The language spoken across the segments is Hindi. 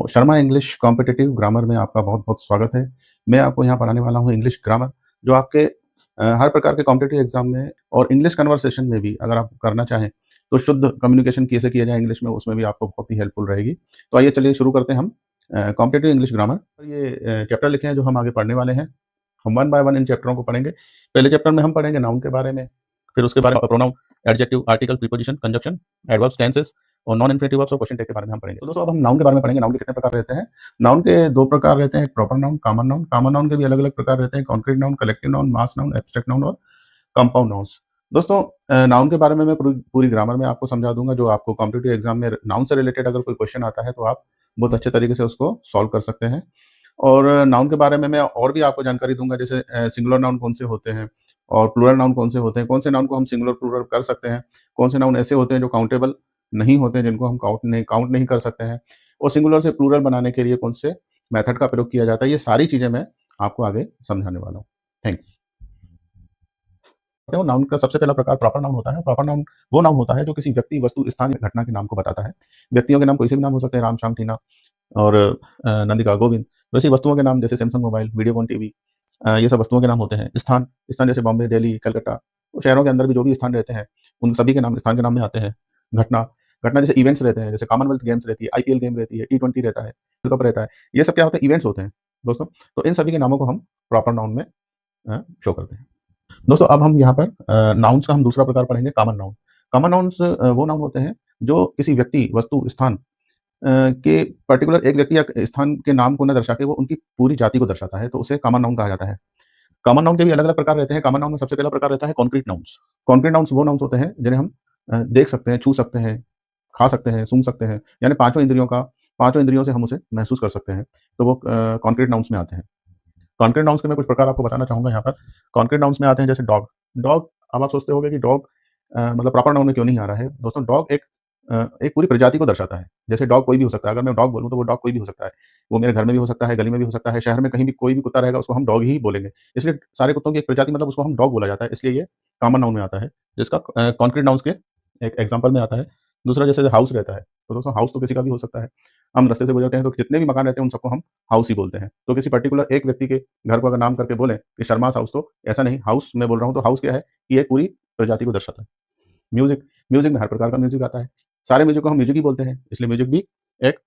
शर्मा इंग्लिश कॉम्पिटिटिव ग्रामर में आपका बहुत-बहुत स्वागत है। मैं आपको यहाँ पढ़ाने वाला हूँ इंग्लिश ग्रामर, जो आपके हर प्रकार के कॉम्पिटिटिव एग्ज़ाम में और इंग्लिश कन्वर्सेशन में भी अगर आप करना चाहें, तो शुद्ध कम्युनिकेशन कैसे किया जाए इंग्लिश में, उसमें भी आपको बहुत ही हेल्पफुल रहेगी। तो आइए चलिए शुरू करते हैं हम कॉम्पिटिटिव इंग्लिश ग्रामर। ये चैप्टर लिखे हैं जो हम आगे पढ़ने वाले हैं। हम वन बाय वन इन चैप्टरों को पढ़ेंगे। पहले चैप्टर में हम पढ़ेंगे नाउन के बारे में, फिर उसके बारे में pronoun, adjective, article, preposition, conjunction, adverbs, tenses और नॉन इन्फिनिटिव वर्ब्स और क्वेश्चन टैग के बारे में हम पढ़ेंगे। तो दोस्तों अब हम नाउन के बारे में पढ़ेंगे। नाउन के कितने प्रकार रहते हैं? नाउन के 2 प्रकार रहते हैं, एक proper noun, common noun. Common noun के भी अलग-अलग प्रकार रहते हैं, कॉन्क्रीट नाउन, कलेक्टिव नाउन, मास नाउन, एब्स्ट्रैक्ट नाउन और कंपाउंड नाउन्स। दोस्तों नाउन के बारे में मैं पूरी ग्रामर में आपको समझा दूँगा, जो आपको कॉम्पिटिटिव एग्ज़ाम में नाउन से रिलेटेड अगर कोई क्वेश्चन आता है, तो आप बहुत अच्छे तरीके से उसको सॉल्व कर सकते हैं। और नाउन के बारे में मैं और भी आपको जानकारी दूँगा, जैसे सिंगुलर नाउन कौन से होते हैं और प्लूरल नाउन कौन से होते हैं, कौन से नाउन को हम सिंगुलर, प्लूरल कर सकते हैं, कौन से नाउन ऐसे होते हैं जो काउंटेबल नहीं होते हैं, जिनको हम काउंट नहीं कर सकते हैं, और सिंगुलर से प्लूरल बनाने के लिए कौन से मेथड का प्रयोग किया जाता है। ये सारी चीज़ें मैं आपको आगे समझाने वाला हूँ। थैंक्स। तो नाउन का सबसे पहला प्रकार प्रॉपर नाउन होता है। प्रॉपर नाउन वो नाउन होता है जो किसी व्यक्ति, वस्तु, स्थान या घटना के नाम को बताता है। व्यक्तियों के नाम कोई से भी नाम हो सकते हैं, राम, श्याम, टीना और नंदिका, गोविंद। वैसे ही वस्तुओं के नाम जैसे सैमसंग मोबाइल, वीडियोकॉन टीवी, ये सब वस्तुओं के नाम होते हैं। स्थान स्थान जैसे बॉम्बे, दिल्ली, कलकत्ता, तो शहरों के अंदर भी जो भी स्थान रहते हैं, उन सभी के नाम स्थान के नाम में आते हैं। घटना घटना जैसे इवेंट्स रहते हैं, जैसे कॉमनवेल्थ गेम्स रहती है, आईपीएल गेम रहती है, टी20 रहता है, वर्ल्ड कप रहता है। ये सब क्या होता है? इवेंट्स होते हैं दोस्तों। तो इन सभी के नामों को हम प्रॉपर नाउन में शो करते हैं। दोस्तों अब हम यहाँ पर नाउन्स का हम दूसरा प्रकार पढ़ेंगे, कॉमन नाउन। कॉमन नाउन्स वो नाउन होते हैं जो किसी व्यक्ति, वस्तु, स्थान के पर्टिकुलर एक व्यक्ति या स्थान के नाम को न दर्शा के वो उनकी पूरी जाति को दर्शाता है, तो उसे कॉमन नाउन कहा जाता है। कॉमन नाउन के भी अलग-अलग प्रकार रहते हैं। कॉमन नाउन में सबसे पहला प्रकार रहता है कॉन्क्रीट नाउन्स। कॉन्क्रीट नाउन्स वो नाउन्स होते हैं जिन्हें हम देख सकते हैं, छू सकते हैं, खा सकते हैं, सूंघ सकते हैं, यानी पाँचों इंद्रियों से हम उसे महसूस कर सकते हैं। तो वो कॉन्क्रीट नाउन्स में आते हैं। कॉन्क्रीट नाउन्स के मैं कुछ प्रकार आपको बताना चाहूँगा यहाँ पर। कॉन्क्रीट नाउन्स में आते हैं जैसे डॉग। डॉग, अब आप सोचते होंगे कि डॉग मतलब प्रॉपर नाउन में क्यों नहीं आ रहा है? दोस्तों डॉग एक पूरी प्रजाति को दर्शाता है। जैसे डॉग कोई भी हो सकता है, अगर मैं डॉग बोलूँ तो वो डॉग कोई भी हो सकता है। वो मेरे घर में भी हो सकता है, गली में भी हो सकता है, शहर में कहीं भी कोई भी कुत्ता रहेगा उसको हम डॉग ही बोलेंगे। इसलिए सारे कुत्तों की एक प्रजाति मतलब उसको हम डॉग बोला जाता है, इसलिए ये कॉमन नाउन में आता है, जिसका कॉन्क्रीट नाउन्स के एक एग्ज़ाम्पल में आता है। दूसरा जैसे हाउस रहता है, तो दोस्तों हाउस तो किसी का भी हो सकता है। हम रास्ते से गुजरते हैं तो जितने भी मकान रहते हैं उन सबको हम हाउस ही बोलते हैं। तो किसी पर्टिकुलर एक व्यक्ति के घर को अगर नाम करके बोलें कि शर्मास हाउस, तो ऐसा नहीं, हाउस मैं बोल रहा हूँ तो हाउस क्या है कि ये पूरी प्रजाति को दर्शाता है। म्यूज़िक, म्यूज़िक में हर प्रकार का म्यूज़िक आता है। सारे म्यूज़िक को हम म्यूज़िक ही बोलते हैं, इसलिए म्यूज़िक भी एक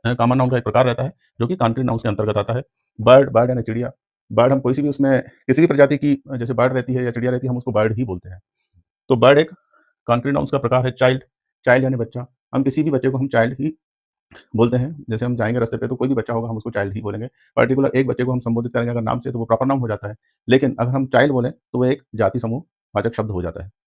कॉमन नाउन का एक प्रकार रहता है, जो कि कॉन्क्रीट नाउन्स के अंतर्गत आता है। बर्ड, बर्ड यानी चिड़िया। बर्ड हम कोई सी भी उसमें किसी भी प्रजाति की जैसे बर्ड रहती है या चिड़िया रहती है, हम उसको बर्ड ही बोलते हैं। तो बर्ड एक कॉन्क्रीट नाउन्स का प्रकार है। चाइल्ड, चाइल्ड यानी बच्चा। हम किसी भी बच्चे को हम चाइल्ड ही बोलते हैं। जैसे हम जाएँगे रास्ते पे तो कोई भी बच्चा होगा हम उसको चाइल्ड ही बोलेंगे। पर्टिकुलर एक बच्चे को हम संबोधित करेंगे अगर नाम से, तो वो प्रॉपर नाउन हो जाता है। लेकिन अगर हम चाइल्ड बोलें तो वो एक जाति समूह वाचक शब्द हो जाता है।